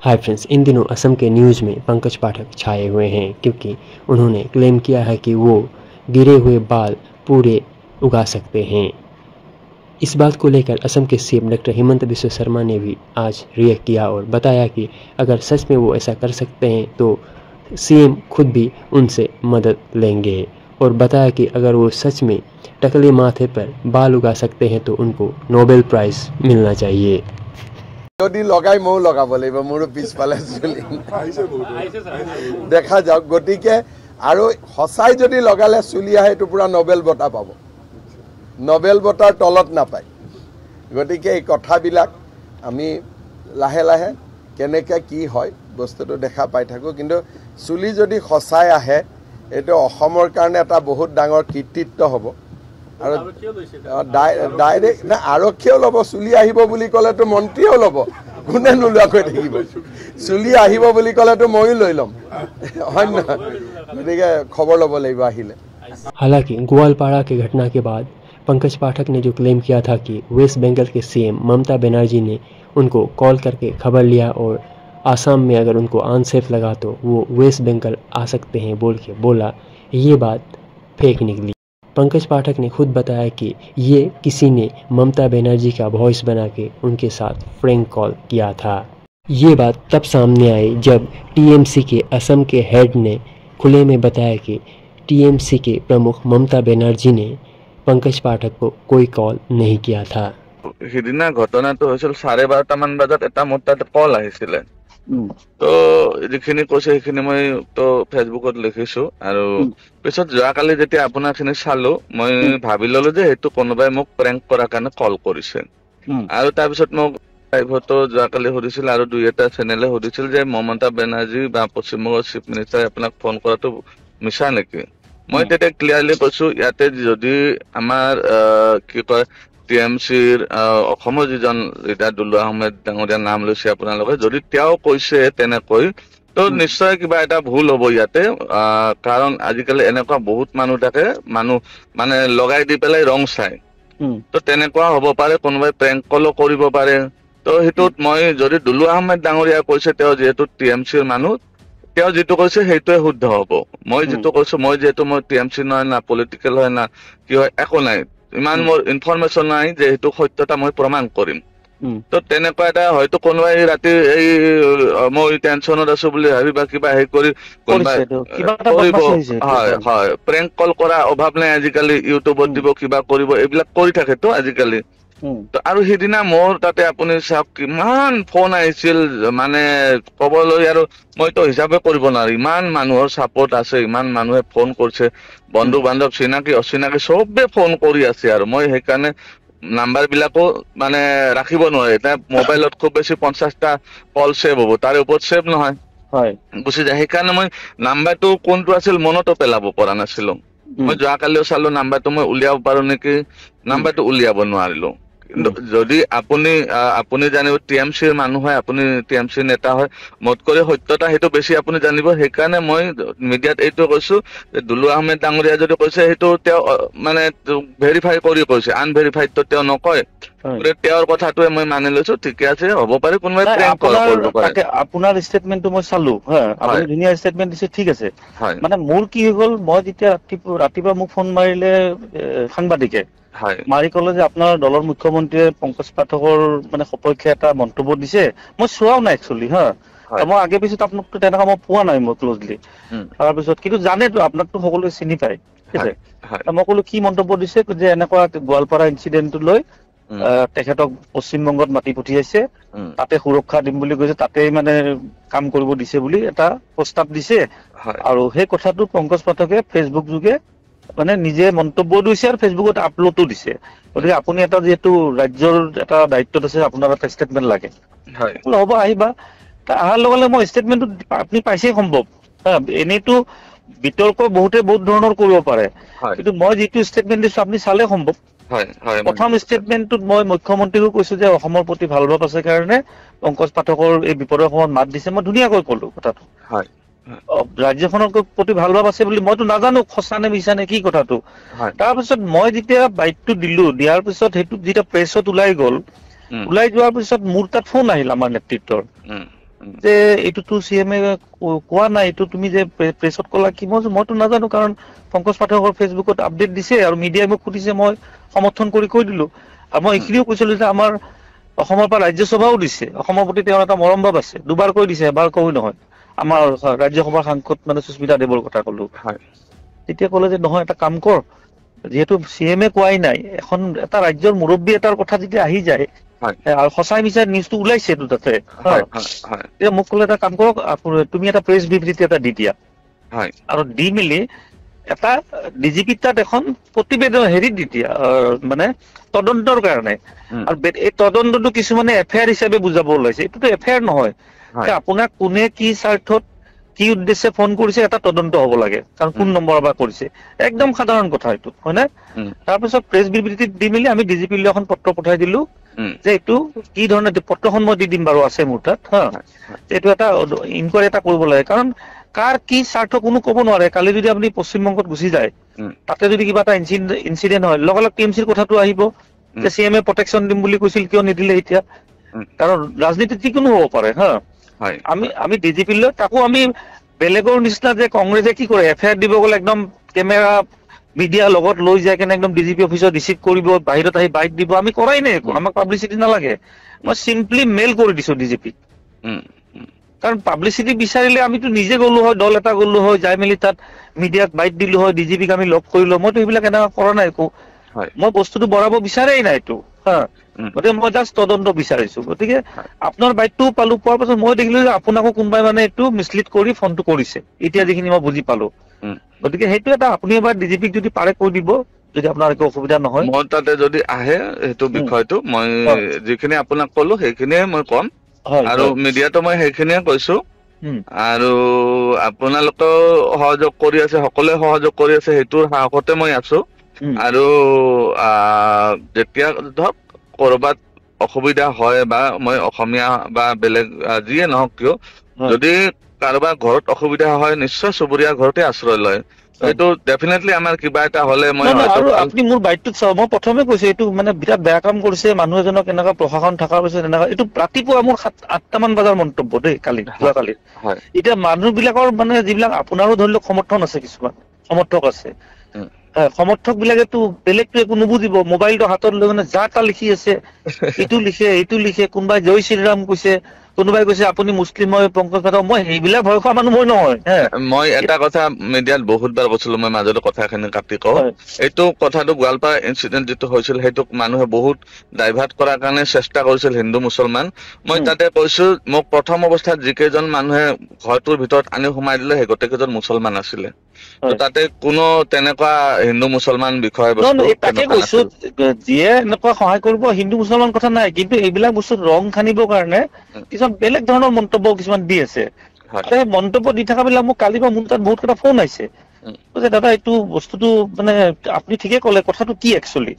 Hi friends, इन दिनों असम के news में पंकज पाठक छाए हुए हैं क्योंकि उन्होंने क्लेम किया है कि वो गिरे हुए बाल पूरे उगा सकते हैं। इस बात को लेकर असम के सीएम डॉक्टर हिमंत बिस्वा शर्मा ने भी आज रिएक्ट किया और बताया कि अगर सच में वो ऐसा कर सकते हैं तो सीएम खुद भी उनसे मदद लेंगे और बताया कि अगर वो सच में टकले माथे पर बाल उगा सकते हैं तो उनको नोबेल प्राइज़ मिलना चाहिए। যদি লগাই মও লগাব লাগিব মোৰো পিছফালে চুলি দেখা যাওক গতিকে আৰু হসাই যদি লগালে চুলি আহে এটো পুৰা নোবেল বঁটা পাব নোবেল বঁটাৰ তলত নাপায় গতিকে এই কথাবিলাক আমি লাহে লাহে কেনেকৈ কি হয় বস্তুটো দেখা পাই থাকো কিন্তু চুলি যদি হসাই আহে এটো অসমৰ কাৰণে এটা বহুত ডাঙৰ কৃতিত্ব হ'ব আৰু ডাইৰেক্ট না আৰক্ষীও ল'ব চুলি আহিব বুলি ক'লেতো মন্ত্ৰীও ল'ব কোনে নোলোৱাকৈ থাকিব চুলি আহিব বুলি ক'লেতো ময়ো লৈ ল'ম হয় না গতিকে খবৰ ল'ব লাগিব আহিলে। हालांकि ग्वालपाड़ा की घटना के बाद पंकज पाठक ने जो क्लेम किया था कि वेस्ट बंगाल के सीएम ममता बनर्जी ने उनको कॉल करके खबर लिया और आसाम में अगर उनको अनसेफ लगा तो वो वेस्ट बंगाल आ सकते हैं बोल के बोला, ये बात फेक निकली। पंकज पाठक ने खुद बताया कि ये किसी ने ममता बनर्जी का वॉइस बना के उनके साथ फ्रैंक कॉल किया था। ये बात तब सामने आई जब टीएमसी के असम के हेड ने खुले में बताया कि टीएमसी के प्रमुख ममता बनर्जी ने पंकज पाठक को कोई कॉल नहीं किया था। সিদিনা ঘটনাটো হৈছিল 12:30 বজাত এটা মোৰ তাত কল আহিছিলে তো যিখিনি কৈছে সেইখিনি মই তো ফেচবুকত লিখিছো আৰু পিছত যোৱাকালি যেতিয়া আপোনাৰখিনি চালো মই ভাবি ললো যে সেইটো কোনোবাই মোক প্ৰেংক কৰাৰ কাৰণে কল কৰিছে আৰু তাৰপিছত মোক প্ৰাইভেটো যোৱাকালি সুধিছিল আৰু দুই এটা চেনেলে সুধিছিল যে মমতা বেনাৰ্জী বা পশ্চিমবংগৰ চিফ মিনিষ্টাৰে আপোনাক ফোন কৰাটো মিছা নেকি। মই তেতিয়া ক্লিয়াৰলি কৈছো ইয়াতে যদি আমাৰ কি কয় টিএমচিৰ অসমৰ যিজন লিডাৰ দুলু আহমেদ ডাঙৰীয়া নাম লৈছে আপোনালোকে যদি তেওঁ কৈছে তেনেকৈ তো নিশ্চয় কিবা এটা ভুল হ'ব ইয়াতে কাৰণ আজিকালি এনেকুৱা বহুত মানুহ থাকে মানুহ মানে লগাই দি পেলাই ৰং চাই তো তেনেকুৱা হ'ব পাৰে কোনোবাই প্ৰেংক কলো কৰিব পাৰে তো হেতুত মই যদি দুলু আহমেদ ডাঙৰীয়া কৈছে তেওঁ যেহেতু টিএমচিৰ মানুহ তেওঁ যেটো কৈছে সেইটোৱে শুদ্ধ হ'ব মই যেটো কৈছো মই যেটো মই টিএমচি নহয় না পলিটিক্যাল হয় না কি হয় একো নাই ইমান মোৰ ইনফৰমেশন নাই যে হেতু সত্যতা মই প্ৰমাণ কৰিম তো তেনেকুৱা এটা হয়তো কোনোবাই ৰাতি এই মই টেনচনত আছো বুলি ভাবিবা কিবা হে কৰি হয় হয় প্ৰেংক কল কৰা অভাৱ নাই আজিকালি ইউটিউবত দিব কিবা কৰিব এইবিলাক কৰি থাকে তো আজিকালি তো আৰু সিদিনা মোৰ তাতে আপুনি চাওক কিমান ফোন আহিছিল মানে কবলৈ আৰু মইতো হিচাপে কৰিব নোৱাৰি ইমান মানুহৰ সাপোৰ্ট আছে ইমান মানুহে ফোন কৰিছে বন্ধু বান্ধৱ চিনাকি অচিনাকি সবে ফোন কৰি আছে আৰু মই সেইকাৰণে নাম্বাৰ বিলাকো মানে ৰাখিব নোৱাৰে এটা মোবাইলত খুব বেছি 50টা কল সেভ হ'ব তাৰ ওপৰত সেভ নহয় হয় গুছি যায় সেইকাৰণে মই নাম্বাৰটো কোনটো আছিল মনতো পেলাব পৰা নাছিলো মই যোৱাকালিও চালো নাম্বাৰটো মই উলিয়াব পাৰো নেকি নাম্বাৰটো উলিয়াব নোৱাৰিলো যদি আপুনি জানিব টিএমচিৰ মানুহ হয় আপুনি টিএমচি নেতা হয় মত কৰি সত্যতা হেতু বেছি আপুনি জানিব সেইকাৰণে মই মিডিয়াত এইটো কৈছো যে দুলু আহমেদ ডাঙৰীয়া যদি কৈছে হেতু তেওঁ মানে ভেৰিফাই কৰি কৈছে আনভেৰিফাইড তো তেওঁ নকয় তেওঁৰ কথাটোৱে মই মানি লৈছো ঠিক আছে হ'ব পাৰে কোনোবাই প্ৰেংক কৰিব পাৰে আপোনাৰ ষ্টেটমেন্টটো মই চালো হ্যাঁ আপুনি ধুনীয়া ষ্টেটমেন্ট দিছে ঠিক আছে মানে মোৰ কি হ'ল মই যেতিয়া ৰাতিপুৱা মোক ফোন মাৰিলে সাংবাদিকে মাৰি ক'লে যে আপোনাৰ দলৰ মুখ্যমন্ত্ৰীয়ে পংকজ পাঠকৰ মানে সপক্ষে এটা মন্তব্য দিছে মই চোৱাও নাই একচুৱেলি হা মই আগে পিছত আপোনাকতো তেনেকুৱা মই পোৱা নাই মই ক্লোজলি তাৰপিছত কিন্তু জানেতো আপোনাকতো সকলোৱে চিনি পায় ঠিক আছে মই ক'লো কি মন্তব্য দিছে যে এনেকুৱা গোৱালপাৰা ইনসিডেন্টটো লৈ তেখেতক পশ্চিমবংগত মাতি পঠিয়াইছে তাতে সুৰক্ষা দিম বুলি কৈছে তাতেই মানে কাম কৰিব দিছে বুলি এটা প্ৰস্তাৱ দিছে আৰু সেই কথাটো পংকজ পাঠকে ফেচবুক যোগে মানে নিজে মন্তব্য দিছে আৰু ফেচবুকত আপলোডও দিছে গতিকে আপুনি এটা যেহেতু ৰাজ্যৰ এটা দায়িত্বত আছে আপোনাৰ এটা ষ্টেটমেন্ট লাগে হয় হ'ব আহিবা আহাৰ লগে লগে মই ষ্টেটমেন্টটো আপুনি পাইছে সম্ভৱ এনেইতো বিতৰ্ক বহুত ধৰণৰ কৰিব পাৰে কিন্তু মই যিটো ষ্টেটমেন্ট দিছো আপুনি চালে সম্ভৱ প্ৰথম ষ্টেটমেন্টটোত মই মুখ্যমন্ত্ৰীকো কৈছো যে অসমৰ প্ৰতি ভাল ভাৱ আছে কাৰণে পংকজ পাঠকৰ এই বিপদৰ সময়ত মাত দিছে মই ধুনীয়াকৈ ক'লো কথাটো ৰাজ্যখনৰ প্ৰতি ভাল ভাৱ আছে বুলি মইতো নাজানো খসা নে মিছা নে কি কথাটো তাৰপিছত মই যেতিয়া বাইটটো দিলো দিয়াৰ পিছত সেইটো যেতিয়া প্ৰেছত ওলাই গ'ল ওলাই যোৱাৰ পিছত মোৰ তাত ফোন আহিল আমাৰ নেতৃত্বৰ যে এইটোতো CM-এ কোৱা নাই, এইটো তুমি যে প্ৰেছত ক'লা কি, মইতো নাজানো, কাৰণ পংকজ পাঠকৰ ফেচবুকত আপডেট দিছে আৰু মিডিয়াই মোক সুধিছে, মই সমৰ্থন কৰি কৈ দিলো। আৰু মই এইখিনিও কৈছিলো যে আমাৰ অসমৰ পৰা ৰাজ্যসভাও দিছে, অসমৰ প্ৰতি তেওঁৰ এটা মৰম ভাৱ আছে, দুবাৰ কৈ দিছে, এবাৰ কৈ নহয়। আমাৰ ৰাজ্যসভাৰ সাংসদ মানে সুস্মিতা দেৱৰ কথা ক'লো, তেতিয়া ক'লে যে নহয়, এটা কাম কৰ, যিহেতু CM-এ কোৱাই নাই, এটা ৰাজ্যৰ মুৰব্বী এটাৰ কথা যেতিয়া আহি যায় আৰু সঁচাই মিছাই নিউজটো ওলাইছেতো তাতে, এতিয়া মোক ক'লে এটা কাম কৰক, তুমি এটা প্ৰেছ বিবৃতি এটা দি দিয়া, আৰু দি মেলি এটা DGP তাত এখন প্ৰতিবেদন দি দিয়া, মানে তদন্তৰ কাৰণে। আৰু এই তদন্তটো কিছুমানে FIR হিচাপে বুজাব ওলাইছে, এইটোতো FIR নহয়। আপোনাক কোনে কি স্বাৰ্থত কি উদ্দেশ্যে ফোন কৰিছে এটা তদন্ত হ'ব লাগে, কাৰণ কোন নম্বৰৰ পৰা কৰিছে, একদম সাধাৰণ কথা এইটো, হয় নে? তাৰপিছত প্ৰেছ বিবৃতি দি মেলি আমি DGP-লৈ এখন পত্ৰ পঠাই দিলো যে এইটো কি ধৰণে, পত্ৰখন মই দি দিম বাৰু, আছে মোৰ তাত, এইটো এটা ইনকুৱাৰী এটা কৰিব লাগে, কাৰণ কাৰ কি স্বাৰ্থ কোনো ক'ব নোৱাৰে। কালি যদি আপুনি পশ্চিমবংগত গুচি যায়, তাতে যদি কিবা এটা ইনচিডেণ্ট হয়, লগে লগে TMC-ৰ কথাটো আহিব যে CM-এ প্ৰটেকশ্যন দিম বুলি কৈছিল, কিয় নিদিলে এতিয়া? কাৰণ ৰাজনীতিত যিকোনো হ'ব পাৰে। আমি DGP-লৈ তাকো আমি বেলেগৰ নিচিনা যে কংগ্ৰেছে কি কৰে, FIR দিব গ'লে একদম কেমেৰা মিডিয়া লগত লৈ যায় কেনে একদম DGP অফিচত ৰিচিভ কৰিব, বাহিৰত আহি বাইট দিব, আমি কৰাই নাই একো, আমাক পাব্লিচিটি নালাগে। মই চিম্পলি মেইল কৰি দিছো DGP-ক, কাৰণ পাব্লিচিটি বিচাৰিলে আমিতো নিজে গ'লো হয়, দল এটা গ'লো হয়, যাই মেলি তাত মিডিয়াত বাইট দিলো হয়, DGP-ক আমি লগ কৰিলো, মইতো সেইবিলাক এনেকুৱা কৰা নাই একো। মই বস্তুটো বঢ়াব বিচাৰেই নাই এইটো, গতিকে মই জাষ্ট তদন্ত বিচাৰিছো। গতিকে আপোনাৰ বাইটটোও পালো, পোৱাৰ পাছত মই দেখিলো যে আপোনাকো কোনোবাই মানে এইটো মিছলিড কৰি ফোনটো কৰিছে, এতিয়া যিখিনি মই বুজি পালো। গতিকে সেইটো এটা আপুনি এবাৰ DGP-ক যদি পাৰে কৈ দিব, যদি আপোনাৰ একো অসুবিধা নহয়। মই তাতে যদি আহে সেইটো বিষয়টো, মই যিখিনি আপোনাক ক'লো সেইখিনিয়ে মই ক'ম, আৰু মিডিয়াতো মই সেইখিনিয়ে কৈছো। আৰু আপোনালোকেও সহযোগ কৰি আছে, সকলোৱে সহযোগ কৰি আছে, সেইটোৰ সাহসতে মই আছো। আৰু যেতিয়া ধৰক কৰবাত অসুবিধা হয়, বা মই অসমীয়া বা বেলেগ যিয়ে নহওক কিয়, যদি কাৰোবাৰ ঘৰত অসুবিধা হয়, নিশ্চয় চুবুৰীয়া ঘৰতে আশ্ৰয় লয়। এইটো ডেফিনেটলি আমাৰ কিবা এটা হলে মই আৰু আপুনি মোৰ বাইটটোত চাওক, মই প্ৰথমে কৈছো এইটো মানে বিৰাট বেয়া কাম কৰিছে মানুহ এজনক, এনেকুৱা প্ৰশাসন থকাৰ পিছত এনেকুৱা, এইটো ৰাতিপুৱা মোৰ 7-8টামান বজাৰ মন্তব্য দেই, যোৱাকালি। এতিয়া মানুহ বিলাকৰ মানে যিবিলাক আপোনাৰো ধৰি লওক সমৰ্থন আছে, কিছুমান সমৰ্থক আছে, সমৰ্থক বিলাকেতো বেলেগতো একো নুবুজিব, মোবাইলটো হাতত লৈ মানে যা তা লিখি আছে, এইটো লিখে, কোনোবাই জয় শ্ৰীৰাম কৈছে, কোনোবাই কৈছে আপুনি মুছলিম হয়, পংকজ পাঠক, মই সেইবিলাক ভয় খোৱা মানুহ মই নহয়। মই এটা কথা মিডিয়াত বহুতবাৰ কৈছিলো, মই মাজতে কথাখিনি কাটি কওঁ, এইটো কথাটো গোৱালপাৰা ইনচিডেন্ট যিটো হৈছিল, সেইটোক মানুহে বহুত ডাইভাৰ্ট কৰাৰ কাৰণে চেষ্টা কৰিছিল, হিন্দু মুছলমান। মই তাতে কৈছো, মোক প্ৰথম অৱস্থাত যিকেইজন মানুহে ঘৰটোৰ ভিতৰত আনি সোমাই দিলে, সেই গোটেইকেইজন মুছলমান আছিলে। তাতে কোনো তেনেকুৱা হিন্দু মুছলমান বিষয় বস্তু তাকে কৈছো, যিয়ে এনেকুৱা সহায় কৰিব, হিন্দু মুছলমান কথা নাই, কিন্তু এইবিলাক বস্তুত ৰং খানিবৰ কাৰণে কিছুমান বেলেগ ধৰণৰ মন্তব্য কিছুমান দি আছে। মন্তব্য দি থকা বিলাক মোক কালিৰ পৰা মোৰ তাত বহুত কেইটা ফোন আহিছে, দাদা এইটো বস্তুটো মানে আপুনি ঠিকে ক'লে, কথাটো কি একচুৱেলি।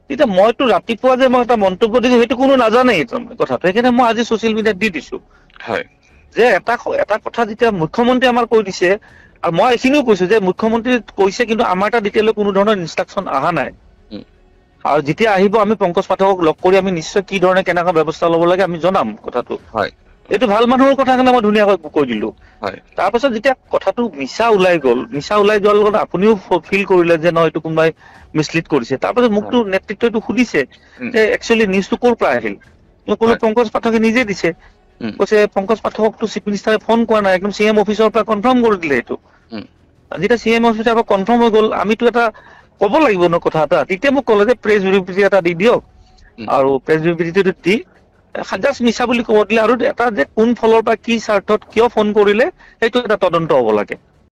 এতিয়া মইতো ৰাতিপুৱা যে মই এটা মন্তব্য দিছো, সেইটো কোনো নাজানেই কথাটো, সেইকাৰণে মই আজি ছচিয়েল মিডিয়াত দি দিছো যে এটা কথা যেতিয়া মুখ্যমন্ত্ৰী আমাৰ কৈ দিছে, আৰু মই এইখিনিও কৈছো যে মুখ্যমন্ত্ৰী কৈছে, কিন্তু আমাৰ তাত এতিয়ালৈ কোনো ধৰণৰ ইনষ্ট্ৰাকচন অহা নাই। আৰু যেতিয়া আহিব, আমি পংকজ পাঠকক লগ কৰি আমি নিশ্চয় কি ধৰণে কেনেকুৱা ব্যৱস্থা ল'ব লাগে আমি জনাম কথাটো। এইটো ভাল মানুহৰ কথা কাৰণে মই ধুনীয়াকৈ কৈ দিলো। তাৰপাছত যেতিয়া কথাটো মিছা ওলাই যোৱাৰ লগত আপুনিও ফিল কৰিলে যে নহয় এইটো কোনোবাই মিছলিড কৰিছে। তাৰপাছত মোকতো নেতৃত্বটো সুধিছে যে একচুৱেলি নিউজটো ক'ৰ পৰা আহিল, মই ক'লো পংকজ পাঠকে নিজে দিছে। কৈছে পংকজ পাঠককতো চিফ মিনিষ্টাৰে ফোন কৰা নাই, একদম CM অফিচৰ পৰা কনফাৰ্ম কৰি দিলে এইটো। যেতিয়া CM অফিচৰ পৰা কনফাৰ্ম হৈ গ'ল, আমিতো এটা ক'ব লাগিব ন কথা এটা। তেতিয়া মোক ক'লে যে প্ৰেছ বিবৃতি এটা দি দিয়ক, আৰু প্ৰেছ বিবৃতিটো দি জাষ্ট মিছা বুলি ক'ব দিলে, আৰু এটা যে কোন ফলৰ পৰা কি স্বাৰ্থত কিয় ফোন কৰিলে সেইটো এটা তদন্ত হ'ব লাগে।